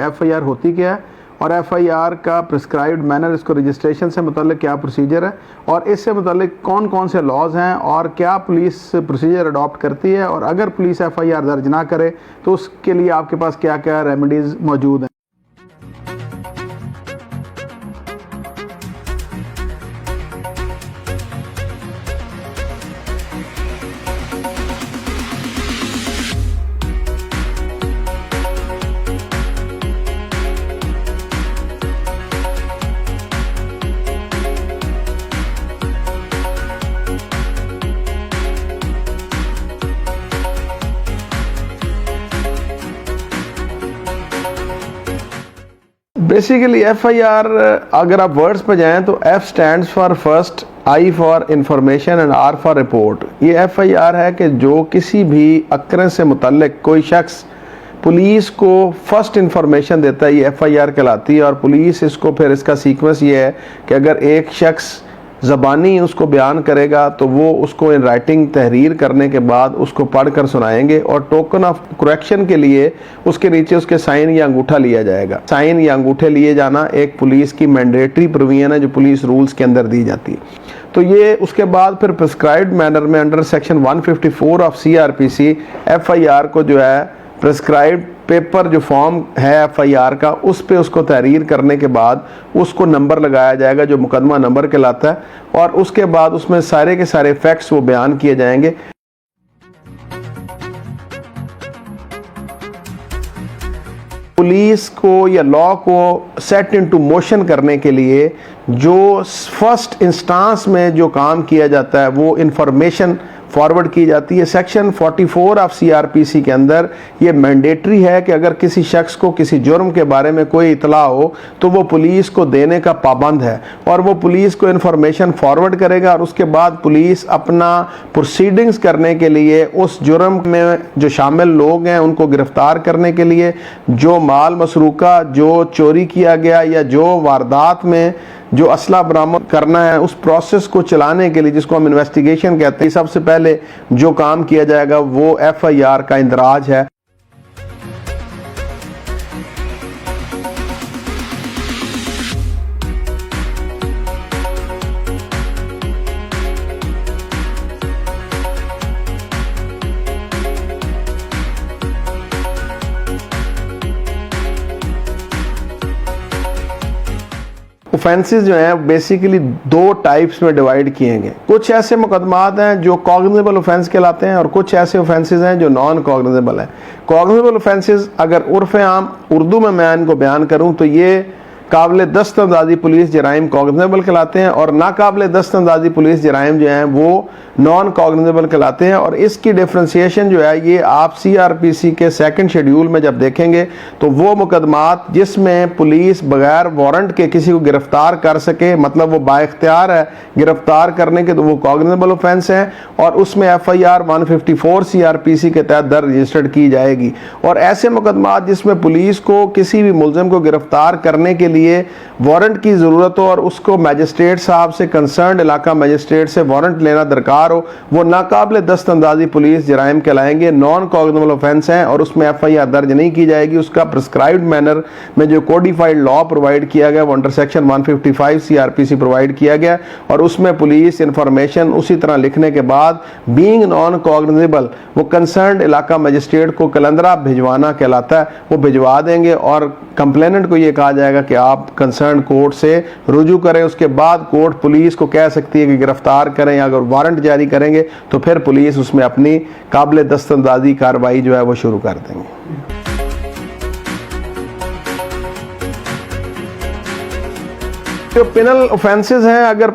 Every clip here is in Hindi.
एफआईआर होती क्या है और एफआईआर का प्रिस्क्राइब्ड मैनर, इसको रजिस्ट्रेशन से मुतल्लिक क्या प्रोसीजर है और इससे मुतल्लिक कौन कौन से लॉज हैं और क्या पुलिस प्रोसीजर अडॉप्ट करती है, और अगर पुलिस एफआईआर दर्ज ना करे तो उसके लिए आपके पास क्या क्या रेमेडीज़ मौजूद हैं। बेसिकली एफआईआर अगर आप वर्ड्स पे जाएं तो F stands for first, I for information and R for report. ये एफआईआर है कि जो किसी भी अक्रेंस से मुतल्लिक कोई शख्स पुलिस को फर्स्ट इंफॉर्मेशन देता है, ये एफआईआर कहलाती है। और पुलिस इसको फिर इसका सीक्वेंस ये है कि अगर एक शख्स ज़बानी उसको बयान करेगा तो वो उसको इन राइटिंग तहरीर करने के बाद उसको पढ़कर सुनाएंगे और टोकन ऑफ करेक्शन के लिए उसके नीचे उसके साइन या अंगूठा लिया जाएगा। साइन या अंगूठे लिए जाना एक पुलिस की मैंडेटरी प्रोविजन है जो पुलिस रूल्स के अंदर दी जाती है। तो ये उसके बाद फिर प्रिस्क्राइब्ड मैनर में under section 154 of CrPC FIR को जो है प्रिस्क्राइब्ड पेपर जो फॉर्म है एफआईआर का उस पे उसको तहरीर करने के बाद उसको नंबर लगाया जाएगा जो मुकदमा नंबर कहलाता है और उसके बाद उसमें सारे के सारे फैक्ट्स वो बयान किए जाएंगे। पुलिस को या लॉ को सेट इनटू मोशन करने के लिए जो फर्स्ट इंस्टांस में जो काम किया जाता है वो इंफॉर्मेशन फॉरवर्ड की जाती है। सेक्शन 44 ऑफ सीआरपीसी के अंदर ये मैंडेटरी है कि अगर किसी शख्स को किसी जुर्म के बारे में कोई इतला हो तो वो पुलिस को देने का पाबंद है और वो पुलिस को इन्फॉर्मेशन फॉरवर्ड करेगा और उसके बाद पुलिस अपना प्रोसीडिंग्स करने के लिए उस जुर्म में जो शामिल लोग हैं उनको गिरफ्तार करने के लिए, जो माल मसरूका जो चोरी किया गया या जो वारदात में जो असला बरामद करना है उस प्रोसेस को चलाने के लिए जिसको हम इन्वेस्टिगेशन कहते हैं, सबसे पहले जो काम किया जाएगा वो एफआईआर का इंदराज है। ऑफेंसेस जो हैं बेसिकली दो टाइप्स में डिवाइड किए गए। कुछ ऐसे मुकदमात हैं जो कॉग्निजेबल ऑफेंस कहलाते हैं और कुछ ऐसे ऑफेंसेस हैं जो नॉन कॉग्निजेबल हैं। कॉग्निजेबल ऑफेंसेस अगर उर्फ आम उर्दू में मैं इनको बयान करूं तो ये काबिल दस्तअंदाज़ी पुलिस जराइम कॉग्निजेबल कहलाते हैं और नाकाबिल दस्तअंदाज़ी पुलिस जराइम जो हैं वो नॉन कॉग्निजेबल कहलाते हैं। और इसकी डिफ्रेंसिएशन जो है ये आप सीआरपीसी के सेकंड शेड्यूल में जब देखेंगे तो वो मुकदमात जिसमें पुलिस बगैर वारंट के किसी को गिरफ्तार कर सके, मतलब वो बाइख्तियार है गिरफ्तार करने के, तो वो कॉग्निजेबल ऑफेंस है और उसमें एफआईआर 154 सीआरपीसी के तहत दर्ज रजिस्टर्ड की जाएगी। और ऐसे मुकदमात जिसमें पुलिस को किसी भी मुलजिम को गिरफ्तार करने के लिए वारंट की जरूरत हो और उसको मैजिस्ट्रेट साहब से, कंसर्न्ड इलाका मैजिस्ट्रेट से वारंट लेना दरकार हो, वो नाकाबिल दस्तअंदाज़ी पुलिस जराइम कहलाएंगे, नॉन कॉग्निजेबल ऑफेंस हैं और उसमें एफआईआर दर्ज नहीं की जाएगी। उसका प्रिस्क्राइब्ड मैनर में जो कोडिफाइड लॉ प्रोवाइड किया गया वो अंडर सेक्शन 155 सीआरपीसी प्रोवाइड किया गया और उसमें पुलिस इंफॉर्मेशन उसी तरह लिखने के बाद बीइंग नॉन कॉग्निजेबल वो कंसर्न्ड इलाका मैजिस्ट्रेट को कलंदरा भिजवाना कहलाता है। वो भिजवा देंगे और कंप्लेनेंट को ये कहा जाएगा कि आप कंसर्न कोर्ट से रुजू करें। उसके बाद कोर्ट पुलिस को कह सकती है कि गिरफ्तार करें या अगर वारंट जारी करेंगे तो फिर पुलिस उसमें अपनी काबिल दस्तअंदाज़ी कार्रवाई जो है वो शुरू कर देंगे। जो पिनल ऑफेंसेस हैं, अगर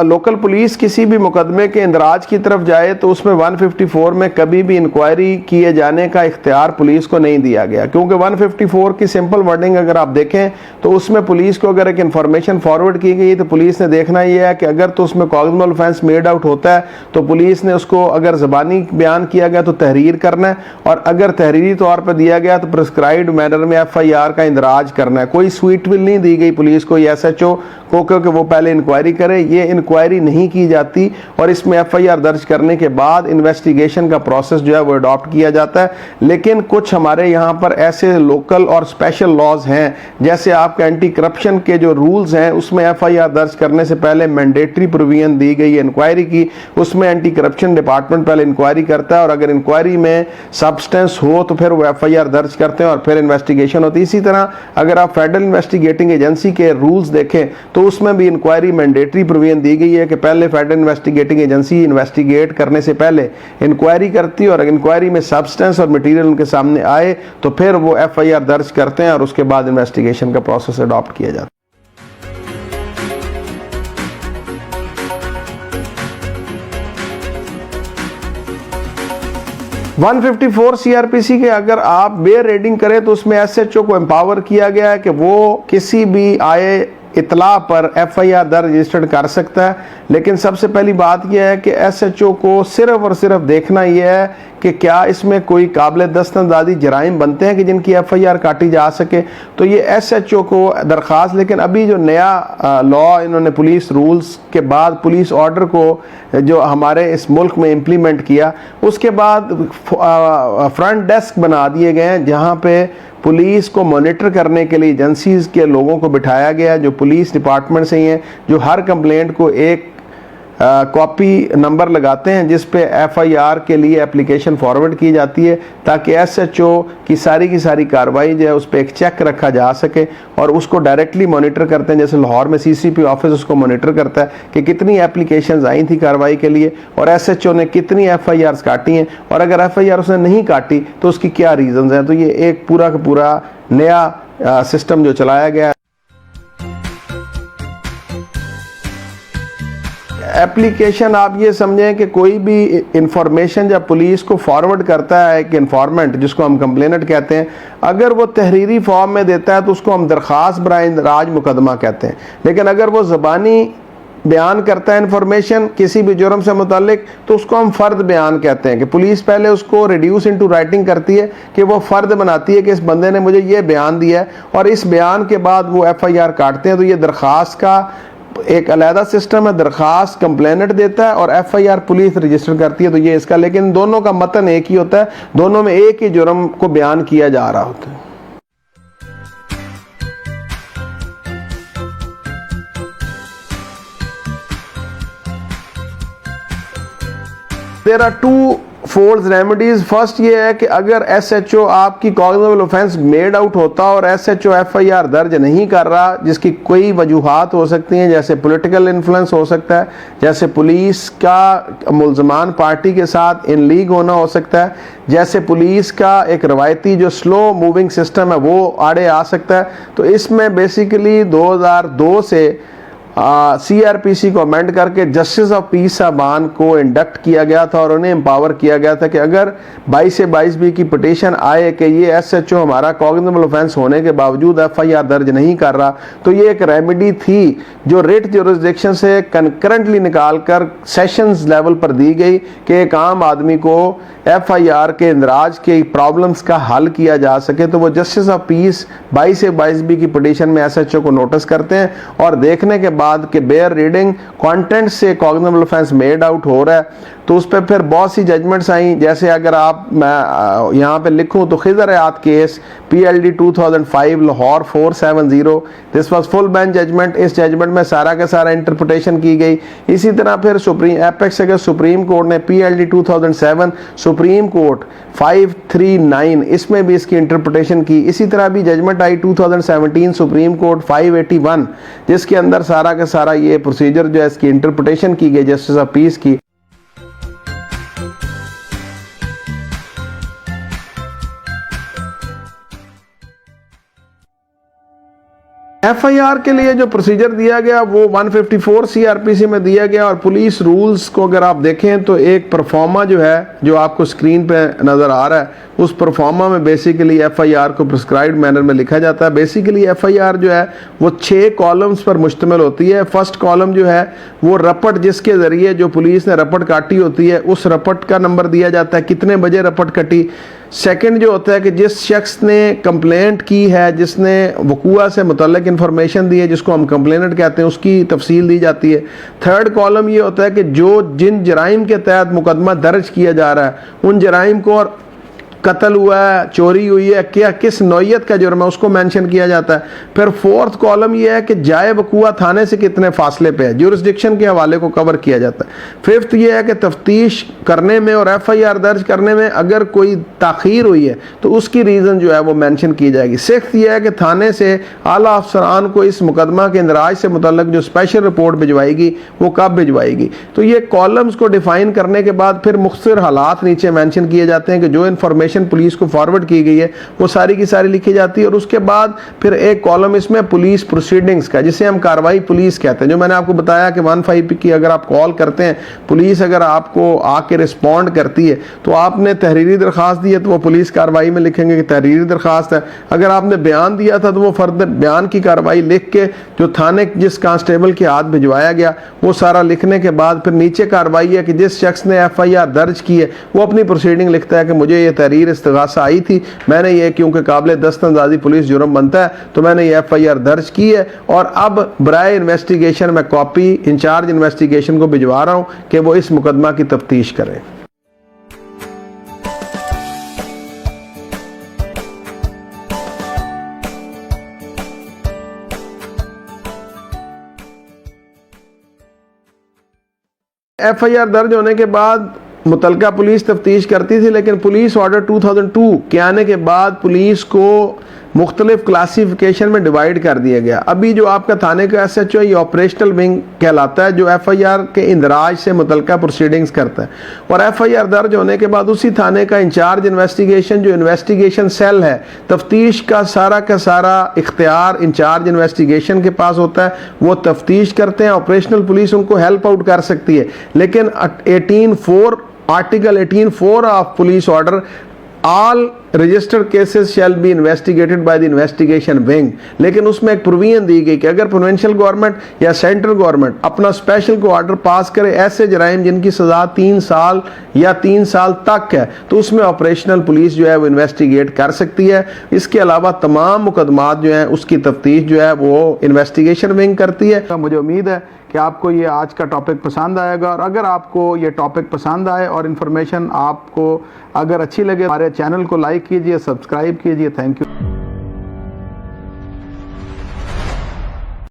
लोकल पुलिस किसी भी मुकदमे के इंदराज की तरफ जाए तो उसमें 154 में कभी भी इंक्वायरी किए जाने का इख्तियार पुलिस को नहीं दिया गया, क्योंकि 154 की सिंपल वर्डिंग अगर आप देखें तो उसमें पुलिस को अगर एक इन्फॉर्मेशन फॉरवर्ड की गई तो पुलिस ने देखना यह है कि अगर तो उसमें कॉग्निजेबल ऑफेंस मेड आउट होता है तो पुलिस ने उसको अगर ज़बानी बयान किया गया तो तहरीर करना है और अगर तहरीरी तौर पर दिया गया तो प्रिस्क्राइब्ड मैनर में एफआईआर का इंदराज करना है। कोई स्वीट विल नहीं दी गई पुलिस को, एसएचओ कि वो पहले इंक्वायरी करे। ये इंक्वायरी नहीं की जाती और इसमें एफआईआर दर्ज करने के बाद इन्वेस्टिगेशन का प्रोसेस जो है वो अडॉप्ट किया जाता है। लेकिन कुछ हमारे यहाँ पर ऐसे लोकल और स्पेशल लॉज हैं, जैसे आपके एंटी करप्शन के जो रूल्स हैं उसमें एफआईआर दर्ज करने से पहले मैंडेटरी प्रोविजन दी गई है इंक्वायरी की। उसमें एंटी करप्शन डिपार्टमेंट पहले इंक्वायरी करता है और अगर इंक्वायरी में सब्सटेंस हो तो फिर वो एफआईआर दर्ज करते हैं और फिर इन्वेस्टिगेशन होती है। इसी तरह अगर आप फेडरल इन्वेस्टिगेटिंग एजेंसी के रूल्स देखें तो उसमें भी इंक्वायरी मैंडेटरी प्रोविजन दी गई है कि पहले फेडरल इन्वेस्टिगेटिंग एजेंसी इन्वेस्टिगेट करने से पहले इंक्वायरी करती है और अगर इंक्वायरी में सब्सटेंस और मटेरियल उनके सामने आए तो फिर वो एफआईआर दर्ज करते हैं और उसके बाद इन्वेस्टिगेशन का प्रोसेस अडॉप्ट किया जाता है। 154 सीआरपीसी के अगर आप बेयर रेडिंग करें तो उसमें एसएचओ को एम्पावर किया गया है कि वो किसी भी आए इतला पर एफआईआर दर्ज रजिस्टर्ड कर सकता है। लेकिन सबसे पहली बात यह है कि एसएचओ को सिर्फ और सिर्फ देखना यह है कि क्या इसमें कोई काबिल दस्तंदाजी जराइम बनते हैं कि जिनकी एफआईआर काटी जा सके। तो ये एसएचओ को दरख्वास्त, लेकिन अभी जो नया लॉ इन्होंने पुलिस रूल्स के बाद पुलिस ऑर्डर को जो हमारे इस मुल्क में इम्प्लीमेंट किया उसके बाद फ्रंट डेस्क बना दिए गए हैं जहाँ पे पुलिस को मॉनिटर करने के लिए एजेंसीज के लोगों को बिठाया गया जो पुलिस डिपार्टमेंट से ही हैं, जो हर कंप्लेंट को एक कॉपी नंबर लगाते हैं जिस पे एफआईआर के लिए एप्लीकेशन फॉरवर्ड की जाती है ताकि एसएचओ की सारी कार्रवाई जो है उस पर एक चेक रखा जा सके और उसको डायरेक्टली मॉनिटर करते हैं। जैसे लाहौर में सीसीपी ऑफिस उसको मॉनिटर करता है कि कितनी एप्लीकेशंस आई थी कार्रवाई के लिए और एसएचओ ने कितनी एफआईआर काटी हैं और अगर एफआईआर उसने नहीं काटी तो उसकी क्या रीजंस हैं। तो ये एक पूरा का पूरा नया सिस्टम जो चलाया गया है। एप्लीकेशन आप ये समझें कि कोई भी इंफॉर्मेशन जब पुलिस को फॉरवर्ड करता है एक इन्फॉर्मेंट जिसको हम कंप्लेनेंट कहते हैं, अगर वो तहरीरी फॉर्म में देता है तो उसको हम दरख्वास्त बराए इंदराज मुकदमा कहते हैं। लेकिन अगर वो ज़बानी बयान करता है इंफॉर्मेशन किसी भी जुर्म से मुतालिक तो उसको हम फ़र्द बयान कहते हैं कि पुलिस पहले उसको रिड्यूस इनटू राइटिंग करती है कि वो फ़र्द बनाती है कि इस बंदे ने मुझे ये बयान दिया है और इस बयान के बाद वो एफआईआर काटते हैं। तो ये दरख्वास्त का एक अलहदा सिस्टम है, दरख्वास्त कंप्लेनेंट देता है और एफआईआर पुलिस रजिस्टर करती है। तो ये इसका, लेकिन दोनों का मतन एक ही होता है, दोनों में एक ही जुर्म को बयान किया जा रहा होता है। There are two fold remedies. First ये है कि अगर एसएचओ आपकी कॉग्निजेबल ऑफेंस मेड आउट होता और एसएचओ एफआईआर दर्ज नहीं कर रहा, जिसकी कोई वजूहात हो सकती हैं, जैसे पॉलिटिकल इन्फ्लुएंस हो सकता है, जैसे पुलिस का मुल्ज़मान पार्टी के साथ इन लीग होना हो सकता है, जैसे पुलिस का एक रवायती जो स्लो मूविंग सिस्टम है वो आड़े आ सकता है। तो इसमें बेसिकली 2002 से सीआरपीसी को अमेंड करके जस्टिस ऑफ पीस साहबान को इंडक्ट किया गया था और उन्हें एम्पावर किया गया था कि अगर 22 से 22B की पिटीशन आए कि ये एसएचओ हमारा कॉग्निजेबल ऑफेंस होने के बावजूद एफआईआर दर्ज नहीं कर रहा, तो ये एक रेमेडी थी जो रिट जुरिसडिक्शन से कंकरेंटली निकालकर सेशंस लेवल पर दी गई कि एक आम आदमी को एफआईआर के इंदराज के प्रॉब्लम्स का हल किया जा सके। तो वो जस्टिस ऑफ पीस 22 से 22B की पिटीशन में एसएचओ को नोटिस करते हैं और देखने के बाद कि बेयर रीडिंग कंटेंट से कॉग्निजेबल ऑफेंस मेड आउट हो रहा है तो उस पर फिर बहुत सी जजमेंट्स आई। जैसे अगर आप मैं यहाँ पे लिखूँ तो Khizar Hayat case PLD 2005 Lahore 470, this was full bench judgment. इस जजमेंट में सारा का सारा इंटरप्रिटेशन की गई। इसी तरह फिर सुप्रीम एपेक्स अगर सुप्रीम कोर्ट ने PLD 2007 सुप्रीम कोर्ट 539 इसमें भी इसकी इंटरप्रिटेशन की। इसी तरह भी जजमेंट आई 2017 सुप्रीम कोर्ट 581 जिसके अंदर सारा का सारा ये प्रोसीजर जो है इसकी इंटरप्रिटेशन की गई जस्टिस ऑफ पीस की। एफआईआर के लिए जो प्रोसीजर दिया गया वो 154 सीआरपीसी में दिया गया और पुलिस रूल्स को अगर आप देखें तो एक परफॉर्मा जो है जो आपको स्क्रीन पे नज़र आ रहा है उस परफॉर्मा में बेसिकली एफआईआर को प्रिस्क्राइब्ड मैनर में लिखा जाता है। बेसिकली एफआईआर जो है वो 6 कॉलम्स पर मुश्तमिल होती है। फर्स्ट कॉलम जो है वो रपट जिसके ज़रिए जो पुलिस ने रपट काटी होती है उस रपट का नंबर दिया जाता है, कितने बजे रपट कटी। सेकंड जो होता है कि जिस शख्स ने कंप्लेंट की है, जिसने वकूआ से मुतल्लिक इन्फॉर्मेशन दी है, जिसको हम कंप्लेनेंट कहते हैं, उसकी तफसील दी जाती है। थर्ड कॉलम ये होता है कि जिन जराइम के तहत मुकदमा दर्ज किया जा रहा है उन जराइम को, और कत्ल हुआ है, चोरी हुई है, क्या किस नौयत का जुर्म है उसको मेंशन किया जाता है। फिर फोर्थ कॉलम ये है कि जाए वकूआ थाने से कितने फासले पे है, जुरिस्डिक्शन के हवाले को कवर किया जाता है। फिफ्थ ये है कि तफ्तीश करने में और FIR दर्ज करने में अगर कोई ताखीर हुई है तो उसकी रीज़न जो है वो मेंशन की जाएगी। सिक्स्थ ये है कि थाने से आला अफसरान को इस मुकदमा के इंदराज से मुतल्लिक जो स्पेशल रिपोर्ट भिजवाएगी वो कब भिजवाएगी। तो ये कॉलम्स को डिफाइन करने के बाद फिर मुख्तलिफ हालात नीचे मेंशन किए जाते हैं कि जो इन्फॉर्मेशन पुलिस को फॉरवर्ड की गई है वो सारी की सारी लिखी जाती है। और उसके बाद फिर एक कॉलम इसमें पुलिस प्रोसीडिंग्स का, जिसे हम कार्रवाई पुलिस कहते हैं। जो मैंने आपको बताया कि 15 की अगर आप कॉल करते हैं, पुलिस अगर आपको आके रिस्पॉन्ड करती है तो आपने तहरीरी दरख्वास्त दी है तो वो पुलिस कार्रवाई में लिखेंगे कि तहरीरी दरख्वास्त है। अगर आपने बयान दिया था तो वो फर्दर बयान की कार्रवाई लिख के जो थाने जिस कांस्टेबल के हाथ भिजवाया गया वो सारा लिखने के बाद फिर नीचे कार्रवाई है कि जिस शख्स ने FIR दर्ज की है वो अपनी प्रोसीडिंग लिखता है कि मुझे ये तहरीर इस्तिगासा आई थी, मैंने ये क्योंकि काबिल दस्तअंदाजी पुलिस जुर्म बनता है तो मैंने ये FIR दर्ज की है और अब बराए इन्वेस्टिगेशन में कॉपी इंचार्ज इन्वेस्टिगेशन को भिजवा रहा हूँ कि वो इस मुकदमा की तफ्तीश करें। FIR दर्ज होने के बाद मुतलका पुलिस तफ्तीश करती थी, लेकिन पुलिस ऑर्डर 2002 के आने के बाद पुलिस को मुख्तलिफ क्लासिफिकेशन में डिवाइड कर दिया गया। अभी जो आपका थाने का SHO ये ऑपरेशनल विंग कहलाता है, जो FIR के इंदराज से मुतलका प्रोसीडिंग्स करता है। और FIR दर्ज होने के बाद उसी थाने का इंचार्ज इन्वेस्टिगेशन, जो इन्वेस्टिगेशन सेल है, तफ्तीश का सारा इख्तियार इंचार्ज इन्वेस्टिगेशन के पास होता है। वो तफ्तीश करते हैं, ऑपरेशनल पुलिस उनको हेल्प आउट कर सकती है। लेकिन article 18(4) of police order, all registered cases shall be investigated by the investigation wing. लेकिन उसमें एक प्रोविजन दी गई कि अगर प्रोविंशियल गवर्नमेंट या सेंट्रल गवर्नमेंट अपना स्पेशल को ऑर्डर पास करे ऐसे जराइम जिनकी सजा 3 साल या 3 साल तक है, तो उसमें ऑपरेशनल पुलिस जो है वो इन्वेस्टिगेट कर सकती है। इसके अलावा तमाम मुकदमात जो हैं उसकी तफ्तीश जो है वो इन्वेस्टिगेशन विंग करती है। मुझे उम्मीद है कि आपको ये आज का टॉपिक पसंद आएगा, और अगर आपको ये टॉपिक पसंद आए और इन्फॉर्मेशन आपको अगर अच्छी लगे, हमारे चैनल को लाइक कीजिए, सब्सक्राइब कीजिए। Thank you.